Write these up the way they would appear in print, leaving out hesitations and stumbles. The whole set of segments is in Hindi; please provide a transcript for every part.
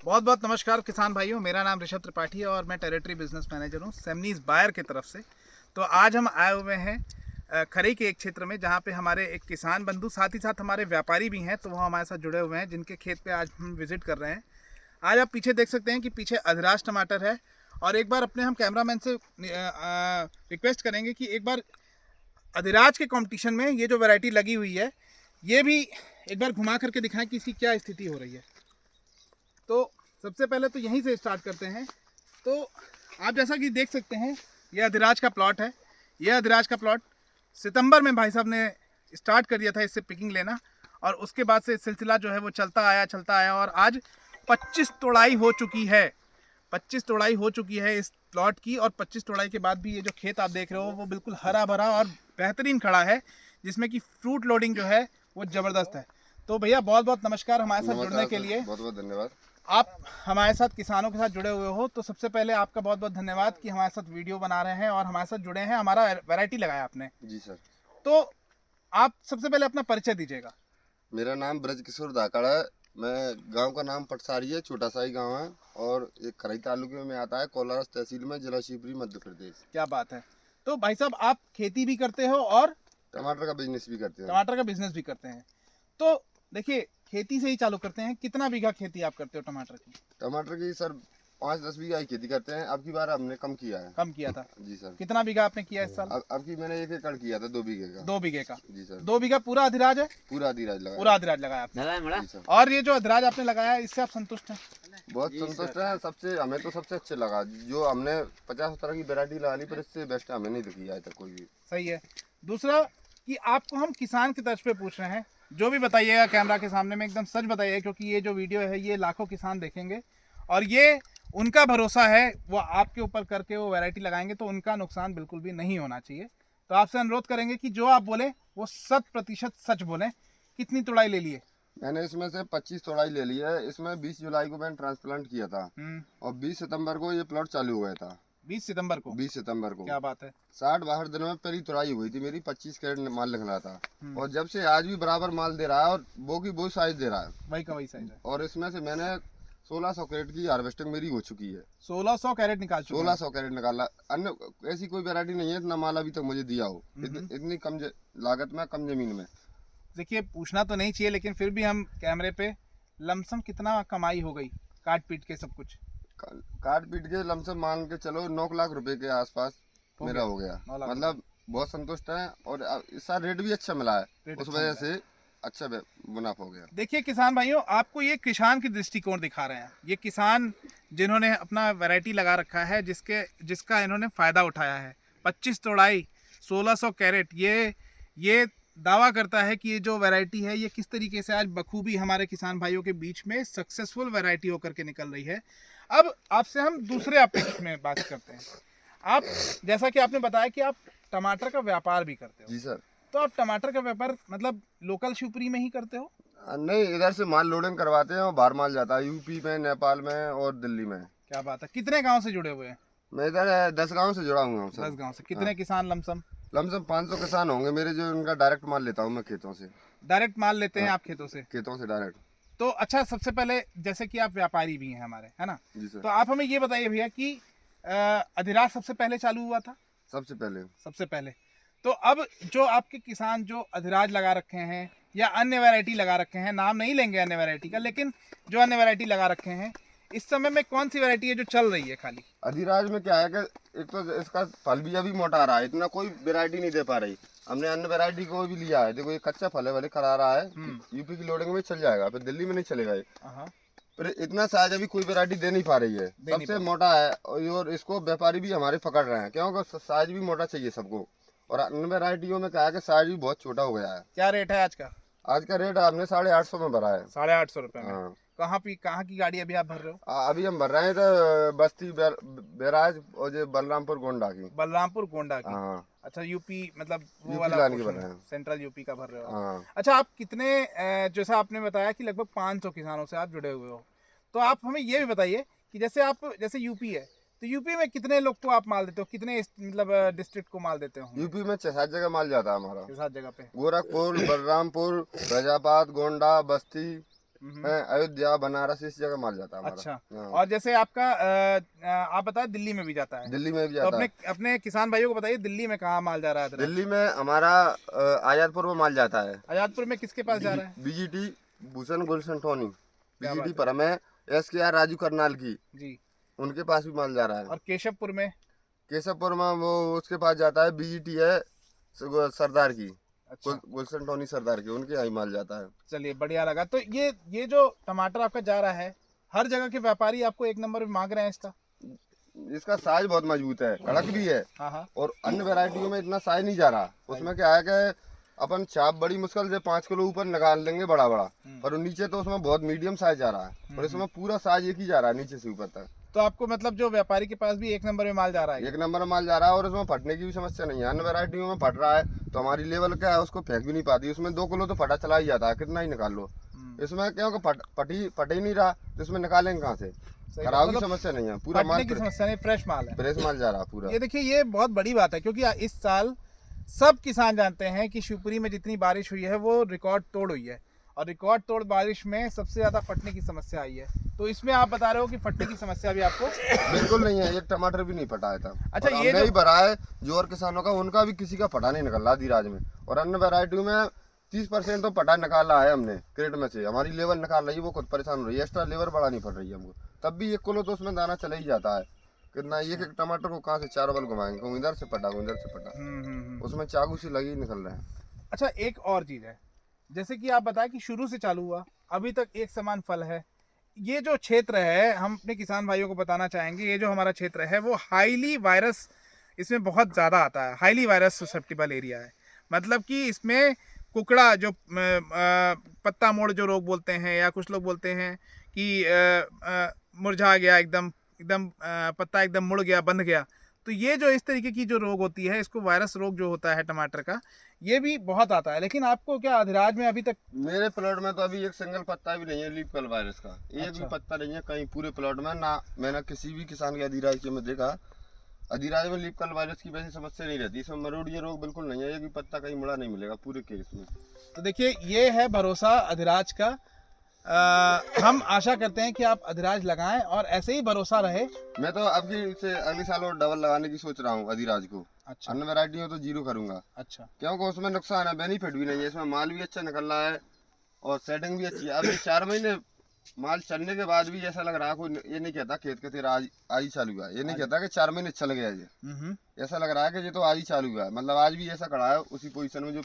बहुत बहुत नमस्कार किसान भाइयों, मेरा नाम ऋषभ त्रिपाठी है और मैं टेरिटरी बिजनेस मैनेजर हूँ सेमनीज बायर की तरफ से। तो आज हम आए हुए हैं खरई के एक क्षेत्र में, जहाँ पे हमारे एक किसान बंधु साथ ही साथ हमारे व्यापारी भी हैं, तो वो हमारे साथ जुड़े हुए हैं, जिनके खेत पे आज हम विजिट कर रहे हैं। आज आप पीछे देख सकते हैं कि पीछे अधिराज टमाटर है। और एक बार अपने हम कैमरामैन से रिक्वेस्ट करेंगे कि एक बार अधिराज के कंपटीशन में ये जो वैरायटी लगी हुई है, ये भी एक बार घुमा करके दिखाएं कि इसकी क्या स्थिति हो रही है। तो सबसे पहले तो यहीं से स्टार्ट करते हैं। तो आप जैसा कि देख सकते हैं, ये अधिराज का प्लॉट है। ये अधिराज का प्लॉट सितंबर में भाई साहब ने स्टार्ट कर दिया था इससे पिकिंग लेना, और उसके बाद से सिलसिला जो है वो चलता आया और आज 25 तोड़ाई हो चुकी है। 25 तोड़ाई हो चुकी है इस प्लॉट की, और 25 तोड़ाई के बाद भी ये जो खेत आप देख रहे हो वो बिल्कुल हरा भरा और बेहतरीन खड़ा है, जिसमें कि फ्रूट लोडिंग जो है वो ज़बरदस्त है। तो भैया बहुत बहुत नमस्कार हमारे साथ जुड़ने के लिए। बहुत बहुत धन्यवाद। आप हमारे साथ किसानों के साथ जुड़े हुए हो, तो सबसे पहले आपका बहुत बहुत धन्यवाद कि हमारे साथ वीडियो बना रहे हैं और हमारे साथ जुड़े हैं, हमारा वैरायटी लगाया आपने। जी सर। तो आप सबसे पहले अपना परिचय दीजिएगा। मेरा नाम ब्रज किशोर धाकड़ है। मैं गांव का नाम पटसारी है, छोटा सा ही गांव है और एक खरई तालुके में आता है, कोलारस तहसील में, जिला शिवपुरी, मध्य प्रदेश। क्या बात है। तो भाई साहब आप खेती भी करते हो और टमाटर का बिजनेस भी करते हैं। टमाटर का बिजनेस भी करते हैं। तो देखिए, खेती से ही चालू करते हैं। कितना बीघा खेती आप करते हो टमाटर की? टमाटर की सर 5-10 बीघा की खेती करते हैं। अब की बार हमने कम किया है। कम किया था? जी सर। कितना बीघा आपने किया इस साल? अब की मैंने 1 एकड़ किया था, 2 बीघे का। 2 बीघे का? जी सर। 2 बीघा पूरा अधिराज है? पूरा अधिराज लगाया। पूरा अधिराज लगाया आपने? जी सर। और ये जो अधिराज आपने लगाया है, इससे आप संतुष्ट हैं? बहुत संतुष्ट है। सबसे हमें तो सबसे अच्छे लगा। जो हमने 50 तरह की वैरायटी लगा ली, पर इससे बेस्ट हमें नहीं दिखी आज तक कोई भी। सही है। दूसरा कि आपको हम किसान की तर्ज पे पूछ रहे हैं, जो भी बताइएगा कैमरा के सामने में एकदम सच बताइए, क्योंकि ये जो वीडियो है ये लाखों किसान देखेंगे और ये उनका भरोसा है, वो आपके ऊपर करके वो वैरायटी लगाएंगे, तो उनका नुकसान बिल्कुल भी नहीं होना चाहिए। तो आपसे अनुरोध करेंगे कि जो आप बोले वो 100% सच बोलें। कितनी तुड़ाई ले लिए? मैंने इसमें से 25 तोड़ाई ले ली है। इसमें 20 जुलाई को मैंने ट्रांसप्लांट किया था और 20 सितंबर को ये प्लॉट चालू हुआ था। 20 सितंबर को? 20 सितंबर को। क्या बात है। 60-62 दिनों में पहली तुड़ाई हुई थी मेरी। 25 कैरेट माल निकला था और जब से आज भी बराबर माल दे रहा है और वो की वो साइज दे रहा है। वही का वही साइज है। और इसमें से मैंने 1600 कैरेट की हार्वेस्टिंग मेरी हो चुकी है। 1600 कैरेट निकाल चुके हैं? 1600 कैरेट निकाला। अन्य ऐसी कोई वैरायटी नहीं है इतना माल अभी तक मुझे दिया हो इतनी कम लागत में, कम जमीन में। देखिए, पूछना तो नहीं चाहिए, लेकिन फिर भी हम कैमरे पे लमसम कितना कमाई हो गई काट पीट के सब कुछ? काट पीट के लमसम मान के चलो 9 लाख रुपए के आसपास मेरा हो गया। मतलब बहुत संतुष्ट है और इसका रेट भी अच्छा मिला है, उस वजह से अच्छा मुनाफा हो गया। देखिए किसान भाइयों, आपको ये किसान की दृष्टिकोण दिखा रहे हैं। ये किसान जिन्होंने अपना वैरायटी लगा रखा है, जिसका इन्होंने फ़ायदा उठाया है। 25 तोड़ाई, 1600 कैरेट, ये दावा करता है कि ये जो वैरायटी है ये किस तरीके से आज बखूबी हमारे किसान भाइयों के बीच में सक्सेसफुल वैरायटी होकर के निकल रही है। अब आपसे हम दूसरे अपेक्ष में बात करते हैं। आप जैसा कि आपने बताया कि आप टमाटर का व्यापार भी करते हो। जी सर। तो आप टमाटर का व्यापार मतलब लोकल शिवपुरी में ही करते हो? नहीं, इधर से माल लोडिंग करवाते हैं और बाहर माल जाता है यूपी में, नेपाल में और दिल्ली में। क्या बात है। कितने गांव से जुड़े हुए हैं? मैं इधर 10 गांव से जुड़ा हुआ हूँ सर। 10 गांव से। कितने किसान लमसम? लमसम 500 किसान होंगे मेरे, जो इनका डायरेक्ट माल लेता हूँ मैं खेतों से। डायरेक्ट माल लेते हैं आप खेतों से? खेतों से डायरेक्ट। तो अच्छा, सबसे पहले जैसे कि आप व्यापारी भी हैं हमारे, है ना? जी सर। तो आप हमें ये बताइए भैया कि अधिराज सबसे पहले चालू हुआ था? सबसे पहले। सबसे पहले। तो अब जो आपके किसान जो अधिराज लगा रखे हैं या अन्य वैरायटी लगा रखे हैं, नाम नहीं लेंगे अन्य वैरायटी का, लेकिन जो अन्य वैरायटी लगा रखे हैं, इस समय में कौन सी वैरायटी है जो चल रही है खाली? अधिराज में क्या है कि एक तो इसका फल भी अभी मोटा आ रहा है, इतना कोई वैरायटी नहीं दे पा रही। हमने अन्य वैरायटी को भी लिया है। देखो ये कच्चा फल है, भले खरा रहा है, यूपी की लोडिंग में चल जाएगा, फिर दिल्ली में नहीं चलेगा ये। पर इतना साइज अभी कोई वैरायटी दे नहीं पा रही है, सबसे मोटा है। और इसको व्यापारी भी हमारे पकड़ रहे हैं, क्योंकि साइज भी मोटा चाहिए सबको। और अन्य वैरायटियों में क्या है कि साइज भी बहुत छोटा हो गया है। क्या रेट है आज का? आज का रेट हमने 850 में भरा है। 850 रुपये में? हाँ। कहाँ की गाड़ी अभी आप भर रहे हो? अभी हम भर रहे हैं तो बस्ती बैराज और जो बलरामपुर गोंडा की। बलरामपुर गोंडा की? हाँ। अच्छा, यूपी मतलब वो यूपी वाला लाइन के भर रहे हैं। सेंट्रल यूपी का भर रहे हो? हाँ। अच्छा, आप कितने जैसा आपने बताया कि लगभग 500 किसानों से आप जुड़े हुए हो, तो आप हमें ये भी बताइए कि जैसे यूपी है, तो यूपी में कितने लोग को आप माल देते हो? कितने मतलब डिस्ट्रिक्ट को माल देते हो? यूपी में 6-7 जगह माल जाता है हमारा। 7 जगह पे? गोरखपुर, बलरामपुर, फैजाबाद, गोंडा, बस्ती, हैं, अयोध्या बनारस इस जगह माल जाता है हमारा। अच्छा। हाँ। और जैसे आपका आप बताए दिल्ली में भी जाता है, दिल्ली में भी तो जाता अपने है। अपने किसान भाइयों को बताइए दिल्ली में कहाँ माल जा रहा है अदरक? दिल्ली में हमारा आजादपुर में माल जाता है। आजादपुर में किसके पास जा रहा है? बीजीटी भूषण गुलशन टोनी, क्या बीजीटी बात पर हमें SKR राजू करनाल की, जी। उनके पास भी माल जा रहा है। और केशवपुर में? केशवपुर में वो उसके पास जाता है, बीजीटी है सरदार की, अच्छा, गुलशन टोनी सरदार की, उनके यहाँ माल जाता है। चलिए बढ़िया लगा। तो ये जो टमाटर आपका जा रहा है, हर जगह के व्यापारी आपको एक नंबर में मांग रहे हैं इसका? इसका साइज बहुत मजबूत है, कड़क भी है, हाँ हाँ। और अन्य वैरायटियों में इतना साइज नहीं जा रहा। उसमें क्या है कि अपन छाप बड़ी मुश्किल से 5 किलो ऊपर निकाल लेंगे बड़ा बड़ा, पर नीचे तो उसमें बहुत मीडियम साइज जा रहा है, और इसमें पूरा साइज एक ही जा रहा है नीचे से ऊपर तक। तो आपको मतलब जो व्यापारी के पास भी एक नंबर में माल जा रहा है? एक नंबर में माल जा रहा है, और उसमें फटने की भी समस्या नहीं है। अन्य वैरायटियों में फट रहा है तो हमारी लेवल क्या है, उसको फेंक भी नहीं पाती। उसमें 2 किलो तो फटा चला ही जाता है, कितना ही निकाल लो। इसमें क्योंकि फट ही नहीं रहा, तो इसमें निकालेंगे कहाँ से? खराब की समस्या नहीं है, पूरा माल फटने की समस्या नहीं, फ्रेश माल है, फ्रेश माल जा रहा है पूरा। ये देखिए ये बहुत बड़ी बात है, क्योंकि इस साल सब किसान जानते हैं कि शिवपुरी में जितनी बारिश हुई है वो रिकॉर्ड तोड़ हुई है, और रिकॉर्ड तोड़ बारिश में सबसे ज्यादा फटने की समस्या आई है। तो इसमें आप बता रहे हो कि फटने की समस्या भी आपको? बिल्कुल नहीं है, एक टमाटर भी नहीं फटा है था। अच्छा, और ये हमने जो ही भरा है, जो और किसानों का उनका भी किसी का फटा नहीं निकल रहा धीराज में। और अन्य वैरायटियों में 30% तो फटा निकाला है हमने क्रेट में से। हमारी लेबर निकाल रही है, वो खुद परेशान हो रही है, एक्स्ट्रा लेबर बढ़ा नहीं पड़ रही है हमको, तब भी 1 किलो तो उसमें दाना चला ही जाता है। कितना एक एक टमाटर को कहाँ से 4 बल घुमाएंगे, कहूँ इधर से फटा, इधर से फटा, उसमें चाकू से लगी निकल रहे हैं। अच्छा, एक और चीज है, जैसे कि आप बताएं कि शुरू से चालू हुआ अभी तक एक समान फल है। ये जो क्षेत्र है, हम अपने किसान भाइयों को बताना चाहेंगे, ये जो हमारा क्षेत्र है वो हाईली वायरस इसमें बहुत ज़्यादा आता है, हाईली वायरस ससेप्टिबल एरिया है। मतलब कि इसमें कुकड़ा जो पत्ता मोड़ जो रोग बोलते हैं, या कुछ लोग बोलते हैं कि मुरझा गया एकदम एकदम पत्ता एकदम मुड़ गया, बंध गया, तो ये जो इस तरीके की जो रोग होती है, इसको वायरस रोग जो होता है टमाटर का, ये भी बहुत आता है। लेकिन आपको क्या अधिराज में अभी तक? मेरे प्लॉट में तो अभी एक सिंगल पत्ता भी नहीं है लीफ कल वायरस का, एक भी पत्ता नहीं है कहीं पूरे प्लॉट में ना। मैंने किसी भी किसान के अधिराज के में देखा, अधिराज में लीफ कल वायरस की वैसी समस्या नहीं रहती। इसमें मरोड़िया रोग बिल्कुल नहीं है, एक भी पत्ता कहीं मुड़ा नहीं मिलेगा पूरे केस में। तो देखिए ये है भरोसा अधिराज का। हम आशा करते हैं कि आप अधिराज लगाएं और ऐसे ही भरोसा रहे। मैं तो अगले साल और डबल लगाने की सोच रहा हूँ अधिराज को। अच्छा। अन्य वैरायटी हो तो 0 करूंगा। अच्छा। क्योंकि उसमें नुकसान है, बेनिफिट भी नहीं है। इसमें माल भी अच्छा निकल रहा है और सेटिंग भी अच्छी है। अभी 4 महीने माल चलने के बाद भी ऐसा लग रहा है, कोई ये नहीं कहता खेत के तेरा आज ही चालू हुआ है, ये नहीं कहता कि 4 महीने चल गया ये। ऐसा लग रहा है कि ये तो आज ही चालू हुआ है, मतलब आज भी ऐसा खड़ा है उसी पोजीशन में जो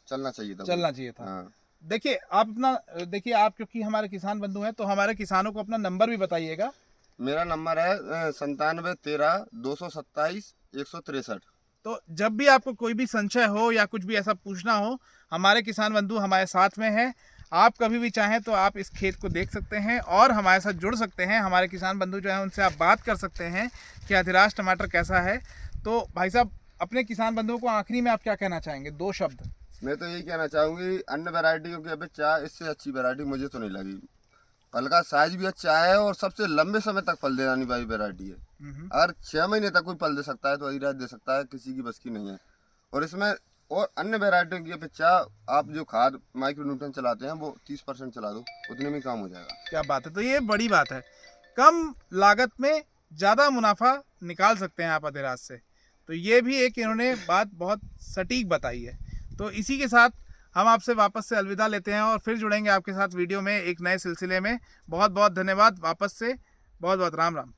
चलना चाहिए था। हाँ। देखिए आप अपना, देखिए आप क्योंकि हमारे किसान बंधु हैं, तो हमारे किसानों को अपना नंबर भी बताइएगा। मेरा नंबर है 97 13 227 163। तो जब भी आपको कोई भी संशय हो या कुछ भी ऐसा पूछना हो, हमारे किसान बंधु हमारे साथ में हैं। आप कभी भी चाहें तो आप इस खेत को देख सकते हैं और हमारे साथ जुड़ सकते हैं। हमारे किसान बंधु जो हैं उनसे आप बात कर सकते हैं कि अधिराज टमाटर कैसा है। तो भाई साहब, अपने किसान बंधुओं को आखिरी में आप क्या कहना चाहेंगे, 2 शब्द? मैं तो यही कहना चाहूँगी, अन्य वैरायटियों की अपेक्षा इससे अच्छी वैरायटी मुझे तो नहीं लगी। फल का साइज भी अच्छा है और सबसे लंबे समय तक फल देने वाली वैरायटी है। अगर 6 महीने तक कोई फल दे सकता है तो अधिराज दे सकता है, किसी की बस की नहीं है। और इसमें और अन्य वैरायटियों की अपेक्षा आप जो खाद माइक्रोन्यूट्रन चलाते हैं वो 30% चला दो, उतने में काम हो जाएगा। क्या बात है, तो ये बड़ी बात है। कम लागत में ज़्यादा मुनाफा निकाल सकते हैं आप अधिराज से। तो ये भी एक इन्होंने बात बहुत सटीक बताई है। तो इसी के साथ हम आपसे वापस से अलविदा लेते हैं और फिर जुड़ेंगे आपके साथ वीडियो में एक नए सिलसिले में। बहुत बहुत धन्यवाद वापस से, बहुत बहुत राम राम।